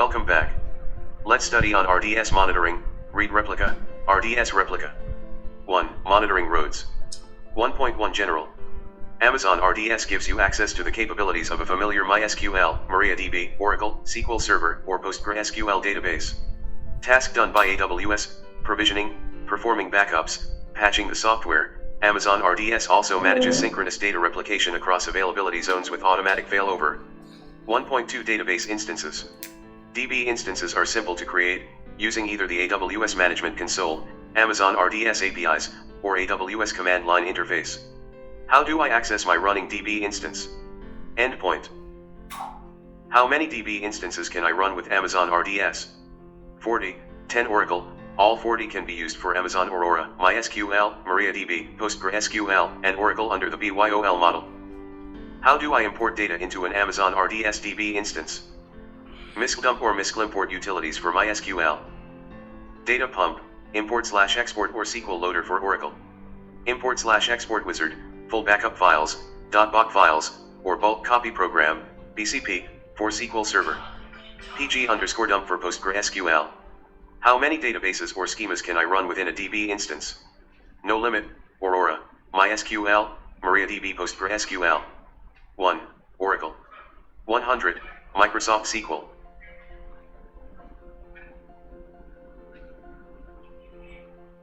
Welcome back. Let's study on RDS monitoring, read replica, RDS replica. 1. Monitoring roads. 1.1 General. Amazon RDS gives you access to the capabilities of a familiar MySQL, MariaDB, Oracle, SQL Server, or PostgreSQL database. Task done by AWS, provisioning, performing backups, patching the software. Amazon RDS also manages synchronous data replication across availability zones with automatic failover. 1.2 Database instances. DB instances are simple to create, using either the AWS Management Console, Amazon RDS APIs, or AWS command line interface. How do I access my running DB instance? Endpoint. How many DB instances can I run with Amazon RDS? 40, 10 Oracle. All 40 can be used for Amazon Aurora, MySQL, MariaDB, PostgreSQL, and Oracle under the BYOL model. How do I import data into an Amazon RDS DB instance? MISC-dump or MISC-import utilities for MySQL. Data pump, import/export or SQL loader for Oracle. Import/export wizard, full backup files, .boc files, or bulk copy program, BCP, for SQL Server. PG_dump for PostgreSQL. How many databases or schemas can I run within a DB instance? No limit, Aurora, MySQL, MariaDB, PostgreSQL. 1. Oracle. 100, Microsoft SQL.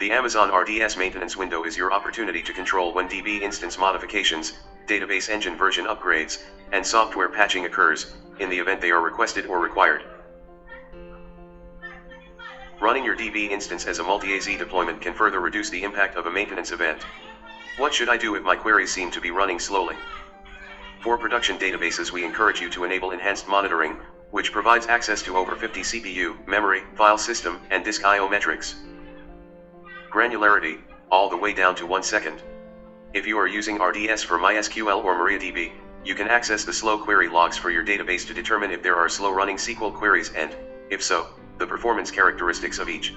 The Amazon RDS maintenance window is your opportunity to control when DB instance modifications, database engine version upgrades, and software patching occurs, in the event they are requested or required. Running your DB instance as a multi-AZ deployment can further reduce the impact of a maintenance event. What should I do if my queries seem to be running slowly? For production databases, we encourage you to enable enhanced monitoring, which provides access to over 50 CPU, memory, file system, and disk I/O metrics. Granularity, all the way down to 1 second. If you are using RDS for MySQL or MariaDB, you can access the slow query logs for your database to determine if there are slow running SQL queries and, if so, the performance characteristics of each.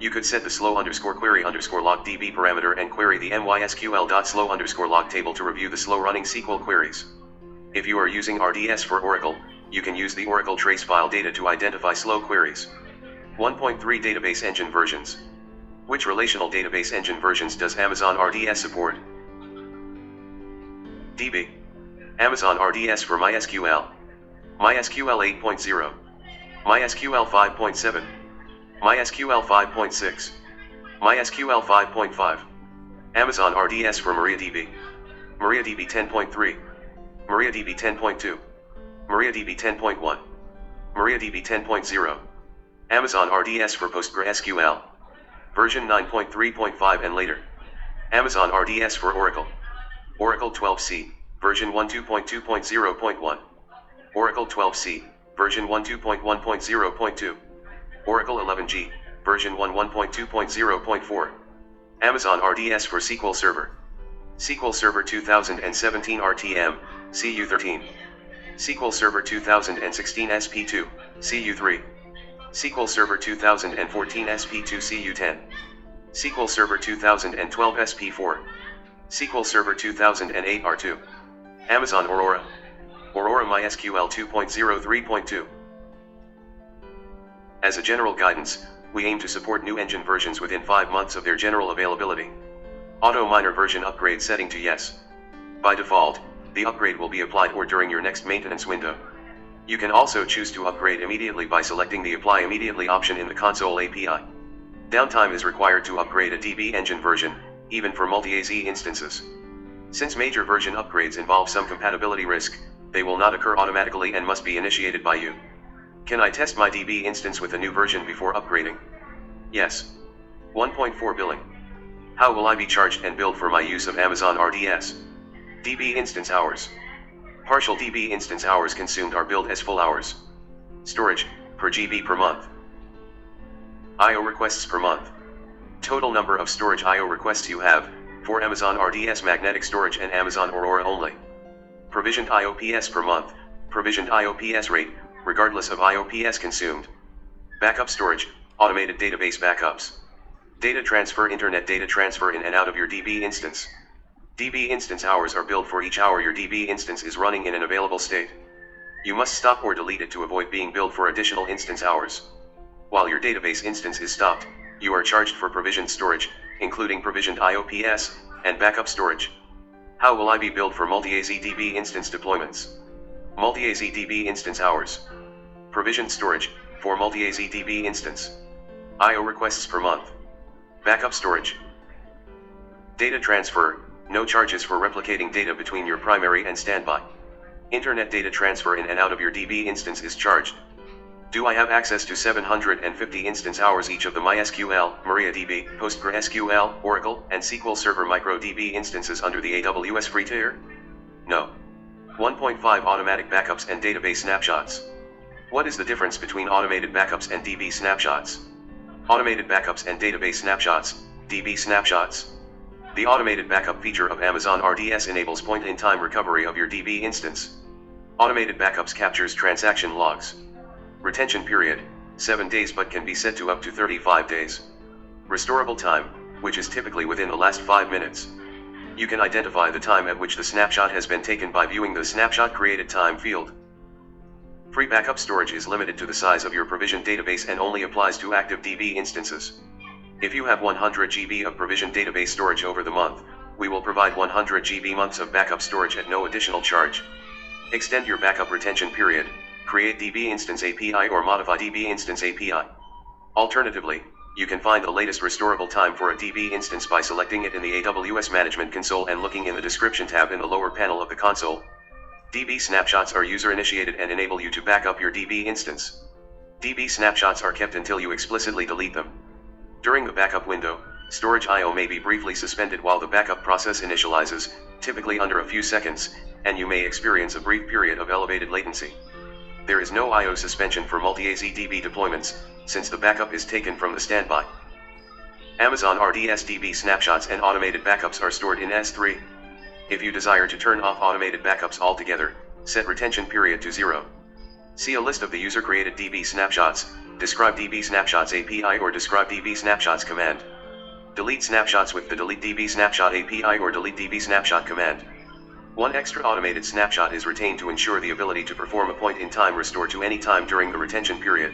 You could set the slow_query_log DB parameter and query the mysql.slow_log table to review the slow running SQL queries. If you are using RDS for Oracle, you can use the Oracle trace file data to identify slow queries. 1.3 Database engine versions. Which relational database engine versions does Amazon RDS support? DB. Amazon RDS for MySQL. MySQL 8.0. MySQL 5.7. MySQL 5.6. MySQL 5.5. Amazon RDS for MariaDB. MariaDB 10.3. MariaDB 10.2. MariaDB 10.1. MariaDB 10.0. Amazon RDS for PostgreSQL. Version 9.3.5 and later. Amazon RDS for Oracle. Oracle 12c, version 12.2.0.1. Oracle 12c, version 12.1.0.2. Oracle 11g, version 11.2.0.4. Amazon RDS for SQL Server. SQL Server 2017 RTM, CU13. SQL Server 2016 SP2, CU3. SQL Server 2014 SP2 CU10. SQL Server 2012 SP4. SQL Server 2008 R2. Amazon Aurora. Aurora MySQL 2.03.2. As a general guidance, we aim to support new engine versions within 5 months of their general availability. Auto miner version upgrade setting to yes. By default, the upgrade will be applied or during your next maintenance window. You can also choose to upgrade immediately by selecting the Apply Immediately option in the console API. Downtime is required to upgrade a DB engine version, even for multi-AZ instances. Since major version upgrades involve some compatibility risk, they will not occur automatically and must be initiated by you. Can I test my DB instance with a new version before upgrading? Yes. 1.4 Billing. How will I be charged and billed for my use of Amazon RDS? DB instance hours. Partial DB instance hours consumed are billed as full hours. Storage, per GB per month. I/O requests per month. Total number of storage I/O requests you have, for Amazon RDS Magnetic Storage and Amazon Aurora only. Provisioned IOPS per month, provisioned IOPS rate, regardless of IOPS consumed. Backup storage, automated database backups. Data transfer, internet data transfer in and out of your DB instance. DB instance hours are billed for each hour your DB instance is running in an available state. You must stop or delete it to avoid being billed for additional instance hours. While your database instance is stopped, you are charged for provisioned storage, including provisioned IOPS, and backup storage. How will I be billed for multi-AZDB instance deployments? Multi-AZDB instance hours. Provisioned storage, for multi-AZDB instance. IO requests per month. Backup storage. Data transfer, no charges for replicating data between your primary and standby. Internet data transfer in and out of your DB instance is charged. Do I have access to 750 instance hours each of the MySQL, MariaDB, PostgreSQL, Oracle, and SQL Server MicroDB instances under the AWS free tier? No. 1.5 Automatic backups and database snapshots. What is the difference between automated backups and DB snapshots? Automated backups and database snapshots, DB snapshots. The automated backup feature of Amazon RDS enables point-in-time recovery of your DB instance. Automated backups captures transaction logs. Retention period, 7 days but can be set to up to 35 days. Restorable time, which is typically within the last 5 minutes. You can identify the time at which the snapshot has been taken by viewing the snapshot created time field. Free backup storage is limited to the size of your provisioned database and only applies to active DB instances. If you have 100 GB of provisioned database storage over the month, we will provide 100 GB months of backup storage at no additional charge. Extend your backup retention period, create DB Instance API or modify DB Instance API. Alternatively, you can find the latest restorable time for a DB instance by selecting it in the AWS Management Console and looking in the Description tab in the lower panel of the console. DB snapshots are user-initiated and enable you to back up your DB instance. DB snapshots are kept until you explicitly delete them. During the backup window, storage I/O may be briefly suspended while the backup process initializes, typically under a few seconds, and you may experience a brief period of elevated latency. There is no I/O suspension for multi-AZDB deployments, since the backup is taken from the standby. Amazon RDS DB snapshots and automated backups are stored in S3. If you desire to turn off automated backups altogether, set retention period to 0. See a list of the user-created DB snapshots, describe DB snapshots API or describe DB snapshots command. Delete snapshots with the delete DB snapshot API or delete DB snapshot command. One extra automated snapshot is retained to ensure the ability to perform a point-in-time restore to any time during the retention period.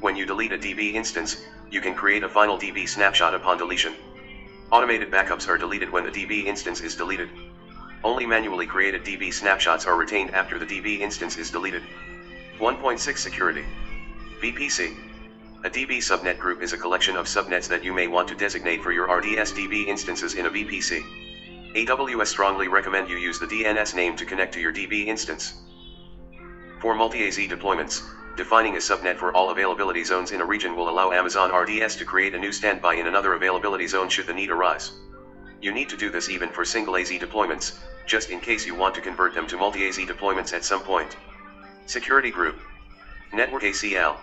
When you delete a DB instance, you can create a final DB snapshot upon deletion. Automated backups are deleted when the DB instance is deleted. Only manually created DB snapshots are retained after the DB instance is deleted. 1.6 Security. VPC. A DB subnet group is a collection of subnets that you may want to designate for your RDS DB instances in a VPC. AWS strongly recommend you use the DNS name to connect to your DB instance. For multi-AZ deployments, defining a subnet for all availability zones in a region will allow Amazon RDS to create a new standby in another availability zone should the need arise. You need to do this even for single AZ deployments, just in case you want to convert them to multi-AZ deployments at some point. Security Group. Network ACL.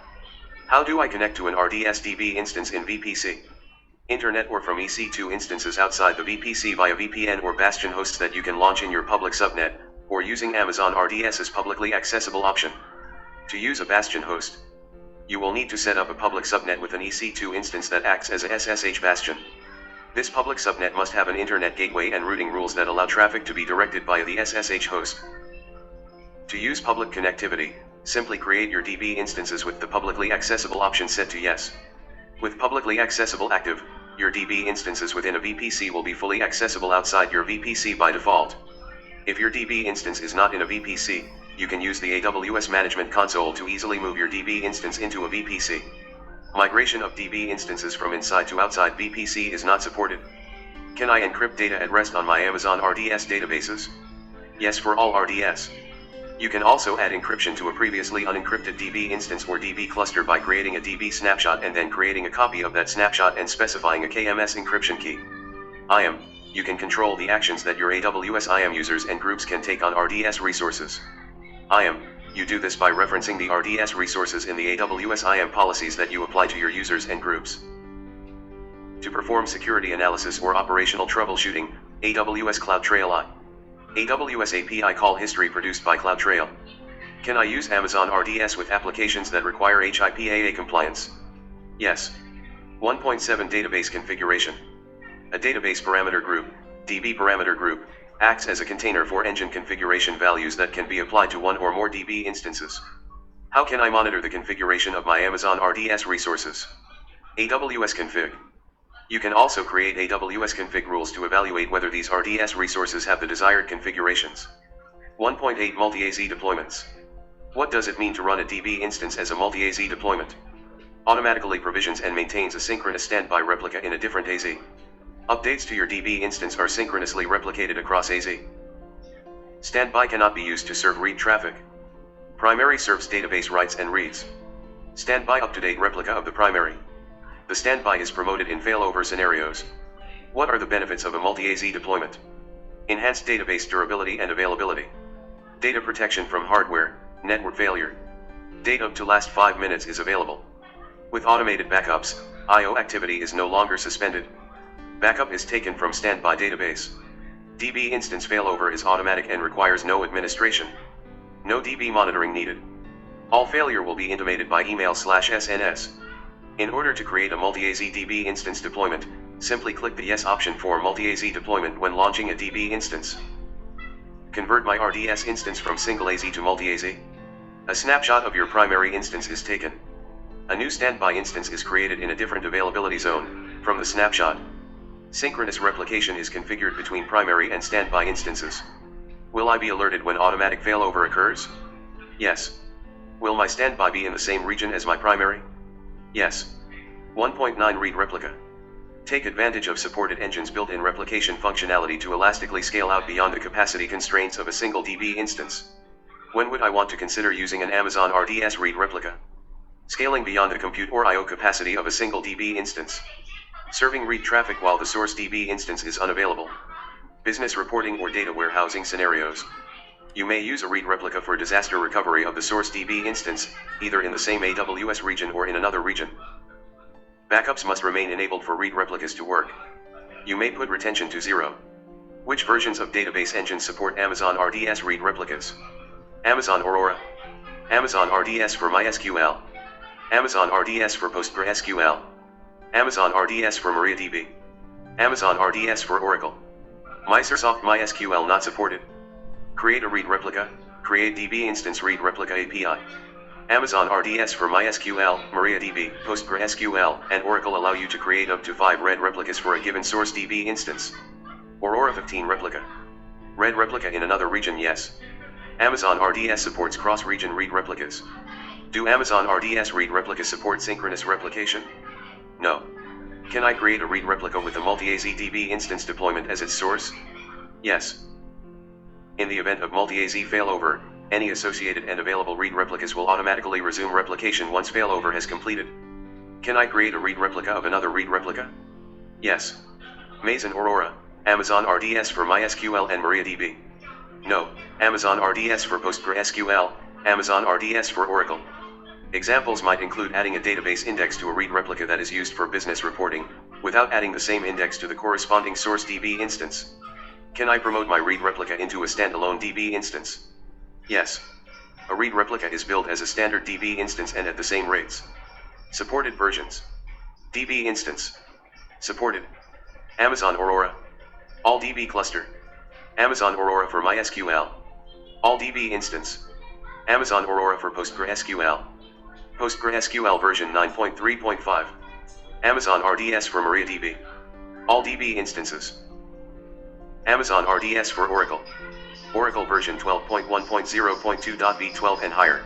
How do I connect to an RDS DB instance in VPC? Internet or from EC2 instances outside the VPC via VPN or Bastion hosts that you can launch in your public subnet, or using Amazon RDS's publicly accessible option. To use a Bastion host, you will need to set up a public subnet with an EC2 instance that acts as a SSH Bastion. This public subnet must have an internet gateway and routing rules that allow traffic to be directed via the SSH host. To use public connectivity, simply create your DB instances with the publicly accessible option set to yes. With publicly accessible active, your DB instances within a VPC will be fully accessible outside your VPC by default. If your DB instance is not in a VPC, you can use the AWS Management Console to easily move your DB instance into a VPC. Migration of DB instances from inside to outside VPC is not supported. Can I encrypt data at rest on my Amazon RDS databases? Yes, for all RDS. You can also add encryption to a previously unencrypted DB instance or DB cluster by creating a DB snapshot and then creating a copy of that snapshot and specifying a KMS encryption key. IAM. You can control the actions that your AWS IAM users and groups can take on RDS resources. IAM. You do this by referencing the RDS resources in the AWS IAM policies that you apply to your users and groups. To perform security analysis or operational troubleshooting, AWS CloudTrail I. AWS API call history produced by CloudTrail. Can I use Amazon RDS with applications that require HIPAA compliance? Yes. 1.7 Database configuration. A database parameter group, DB parameter group, Acts as a container for engine configuration values that can be applied to one or more DB instances. How can I monitor the configuration of my Amazon RDS resources? AWS config. You can also create AWS config rules to evaluate whether these RDS resources have the desired configurations. 1.8 Multi-AZ deployments. What does it mean to run a DB instance as a multi-AZ deployment? Automatically provisions and maintains a synchronous standby replica in a different AZ. Updates to your DB instance are synchronously replicated across AZ. Standby cannot be used to serve read traffic. Primary serves database writes and reads. Standby up-to-date replica of the primary. The standby is promoted in failover scenarios. What are the benefits of a multi-AZ deployment? Enhanced database durability and availability. Data protection from hardware, network failure. Data up to last 5 minutes is available. With automated backups, I/O activity is no longer suspended. Backup is taken from standby database. DB instance failover is automatic and requires no administration. No DB monitoring needed. All failure will be intimated by email/SNS. In order to create a multi-AZ DB instance deployment, simply click the Yes option for multi-AZ deployment when launching a DB instance. Convert my RDS instance from single AZ to multi-AZ. A snapshot of your primary instance is taken. A new standby instance is created in a different availability zone from the snapshot. Synchronous replication is configured between primary and standby instances. Will I be alerted when automatic failover occurs? Yes. Will my standby be in the same region as my primary? Yes. 1.9 Read replica. Take advantage of supported engines built-in replication functionality to elastically scale out beyond the capacity constraints of a single DB instance. When would I want to consider using an Amazon RDS read replica? Scaling beyond the compute or I/O capacity of a single DB instance. Serving read traffic while the source DB instance is unavailable. Business reporting or data warehousing scenarios. You may use a read replica for disaster recovery of the source DB instance, either in the same AWS region or in another region. Backups must remain enabled for read replicas to work. You may put retention to 0. Which versions of database engines support Amazon RDS read replicas? Amazon Aurora. Amazon RDS for MySQL. Amazon RDS for PostgreSQL. Amazon RDS for MariaDB. Amazon RDS for Oracle. Microsoft MySQL not supported. Create a read replica, create DB instance read replica API. Amazon RDS for MySQL, MariaDB, PostgreSQL, and Oracle allow you to create up to 5 read replicas for a given source DB instance. Aurora 15 replica. Read replica in another region, yes. Amazon RDS supports cross-region read replicas. Do Amazon RDS read replicas support synchronous replication? No. Can I create a read replica with a multi-AZ DB instance deployment as its source? Yes. In the event of multi-AZ failover, any associated and available read replicas will automatically resume replication once failover has completed. Can I create a read replica of another read replica? Yes. Maze and Aurora, Amazon RDS for MySQL and MariaDB. No, Amazon RDS for PostgreSQL, Amazon RDS for Oracle. Examples might include adding a database index to a read replica that is used for business reporting, without adding the same index to the corresponding source DB instance. Can I promote my read replica into a standalone DB instance? Yes. A read replica is built as a standard DB instance and at the same rates. Supported versions. DB instance. Supported. Amazon Aurora. All DB cluster. Amazon Aurora for MySQL. All DB instance. Amazon Aurora for PostgreSQL. PostgreSQL version 9.3.5. Amazon RDS for MariaDB. All DB instances. Amazon RDS for Oracle. Oracle version 12.1.0.2.v12 and higher.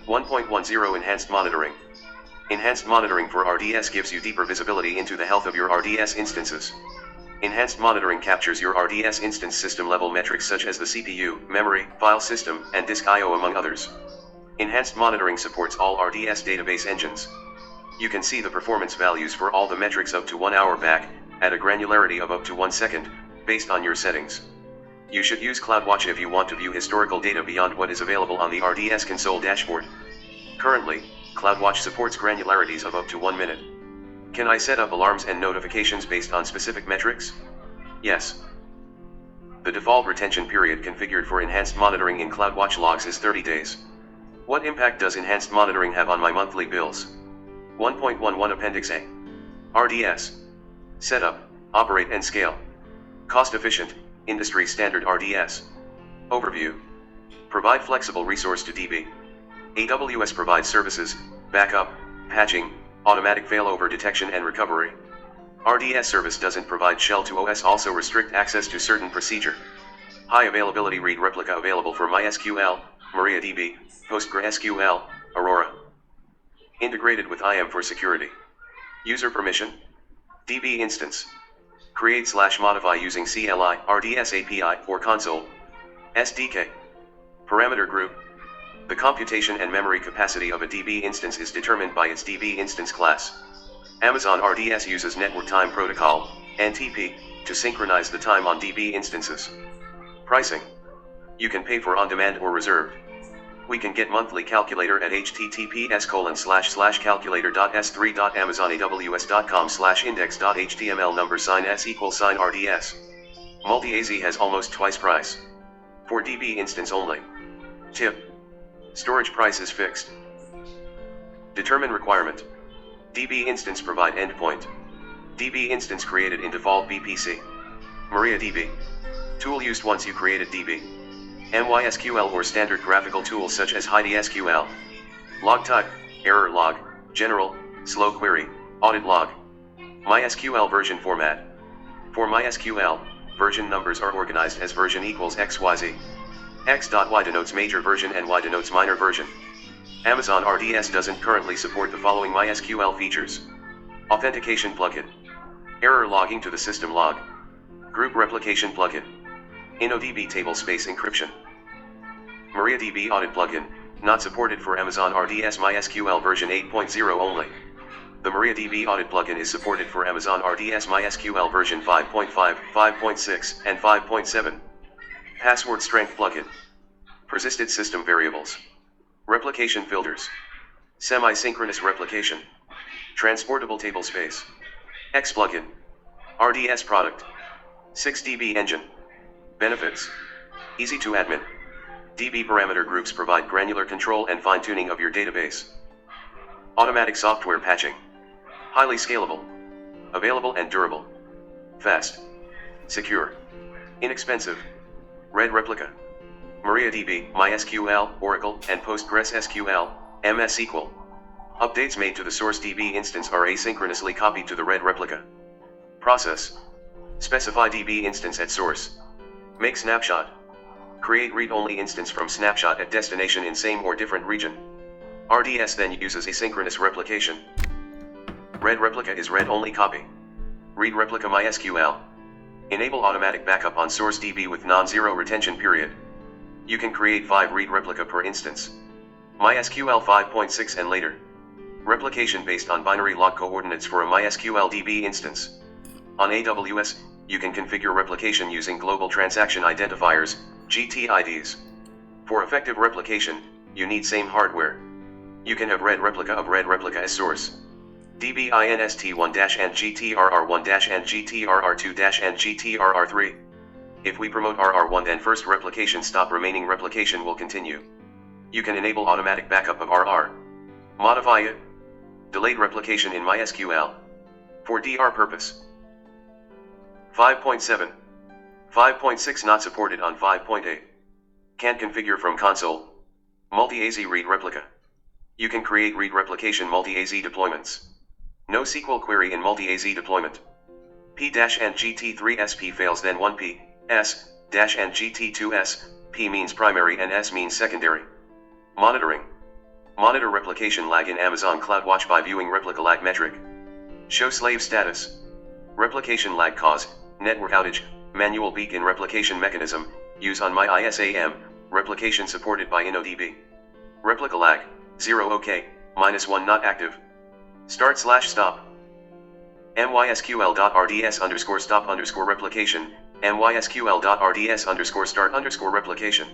1.10 Enhanced Monitoring. Enhanced monitoring for RDS gives you deeper visibility into the health of your RDS instances. Enhanced monitoring captures your RDS instance system-level metrics such as the CPU, memory, file system, and disk I/O among others. Enhanced monitoring supports all RDS database engines. You can see the performance values for all the metrics up to 1 hour back, at a granularity of up to 1 second, based on your settings. You should use CloudWatch if you want to view historical data beyond what is available on the RDS console dashboard. Currently, CloudWatch supports granularities of up to 1 minute. Can I set up alarms and notifications based on specific metrics? Yes. The default retention period configured for enhanced monitoring in CloudWatch logs is 30 days. What impact does enhanced monitoring have on my monthly bills? 1.11 Appendix A. RDS. Setup, operate and scale. Cost efficient, Industry Standard RDS. Overview. Provide flexible resource to DB. AWS provides services, backup, patching, automatic failover detection and recovery. RDS service doesn't provide shell to OS, also restrict access to certain procedure. High availability read replica available for MySQL, MariaDB, PostgreSQL, Aurora. Integrated with IAM for security. User permission. DB instance. Create/modify using CLI, RDS API, or console. SDK. Parameter group. The computation and memory capacity of a DB instance is determined by its DB instance class. Amazon RDS uses Network Time Protocol, NTP, to synchronize the time on DB instances. Pricing. You can pay for on-demand or reserved. We can get monthly calculator at https://calculator.s3.amazonaws.com/index.html $s=RDS. Multi-AZ has almost twice price. For DB instance only. Tip. Storage price is fixed. Determine requirement. DB instance provide endpoint. DB instance created in default VPC. MariaDB. Tool used once you created DB. MySQL or standard graphical tools such as HeidiSQL. Log type, error log, general, slow query, audit log. MySQL version format. For MySQL, version numbers are organized as version equals XYZ. X.Y denotes major version and Y denotes minor version. Amazon RDS doesn't currently support the following MySQL features. Authentication plugin. Error logging to the system log. Group replication plugin. InnoDB table space encryption. MariaDB audit plugin, not supported for Amazon RDS MySQL version 8.0 only. The MariaDB audit plugin is supported for Amazon RDS MySQL version 5.5, 5.6, and 5.7. Password strength plugin. Persisted system variables. Replication filters. Semi-synchronous replication. Transportable table space. X plugin. RDS product. 6DB engine. Benefits. Easy to admin. DB parameter groups provide granular control and fine-tuning of your database. Automatic software patching. Highly scalable. Available and durable. Fast. Secure. Inexpensive. Red replica. MariaDB, MySQL, Oracle, and PostgreSQL, MS SQL. Updates made to the source DB instance are asynchronously copied to the red replica. Process. Specify DB instance at source. Make snapshot. Create read-only instance from snapshot at destination in same or different region. RDS then uses asynchronous replication. Red replica is read-only copy. Read replica MySQL. Enable automatic backup on source DB with non-zero retention period. You can create 5 read replica per instance. MySQL 5.6 and later. Replication based on binary log coordinates for a MySQL DB instance. On AWS, you can configure replication using global transaction identifiers, GTIDs. For effective replication, you need same hardware. You can have red replica of red replica as source. DBINST1- and GTRR1- and GTRR2- and GTRR3. If we promote RR1 then first replication stop, remaining replication will continue. You can enable automatic backup of RR. Modify it. Delayed replication in MySQL. For DR purpose. 5.7. 5.6 not supported on 5.8. Can't configure from console. Multi-AZ read replica. You can create read replication multi-AZ deployments. No SQL query in multi-AZ deployment. P-and GT3SP fails then 1P, S, and GT2S, P means primary and S means secondary. Monitoring. Monitor replication lag in Amazon CloudWatch by viewing replica lag metric. Show slave status. Replication lag cause, network outage, manual beacon replication mechanism, use on MyISAM, replication supported by InnoDB. Replica lag, 0 OK, -1 not active. Start/stop. MySQL.RDS_stop_replication, MySQL.RDS_start_replication.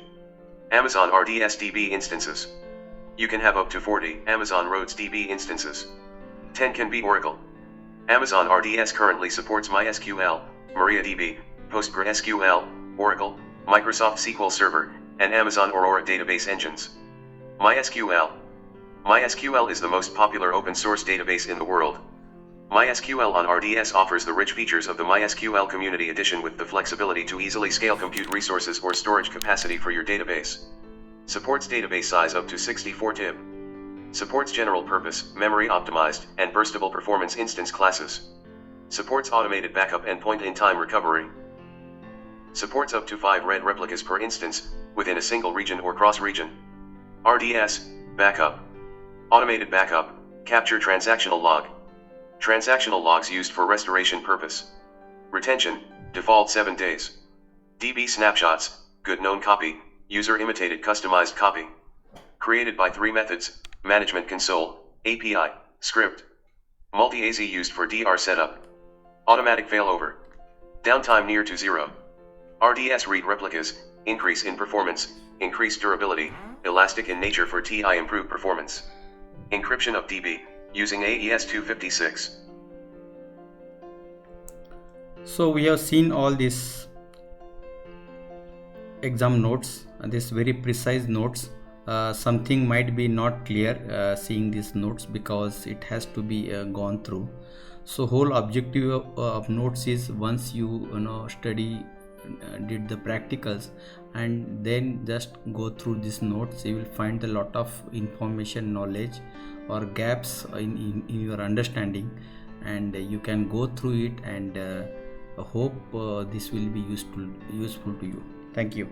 Amazon RDS DB instances. You can have up to 40 Amazon Roads DB instances. 10 can be Oracle. Amazon RDS currently supports MySQL, MariaDB, PostgreSQL, Oracle, Microsoft SQL Server, and Amazon Aurora database engines. MySQL. MySQL is the most popular open source database in the world. MySQL on RDS offers the rich features of the MySQL Community Edition with the flexibility to easily scale compute resources or storage capacity for your database. Supports database size up to 64 TB. Supports general purpose, memory optimized, and burstable performance instance classes. Supports automated backup and point-in-time recovery. Supports up to 5 RAID replicas per instance, within a single region or cross-region. RDS, backup. Automated backup, capture transactional log. Transactional logs used for restoration purpose. Retention, default 7 days. DB snapshots, good known copy, user imitated customized copy. Created by 3 methods, management console, API, script. Multi-AZ used for DR setup. Automatic failover. Downtime near to 0. RDS read replicas, increase in performance, increased durability, elastic in nature for TI improved performance. Encryption of DB, using AES 256. So we have seen all these exam notes, these very precise notes. Something might be not clear seeing these notes because it has to be gone through. So whole objective of notes is once you study, did the practicals, and then just go through these notes, you will find a lot of information, knowledge or gaps in your understanding, and you can go through it, and hope this will be useful to you. Thank you.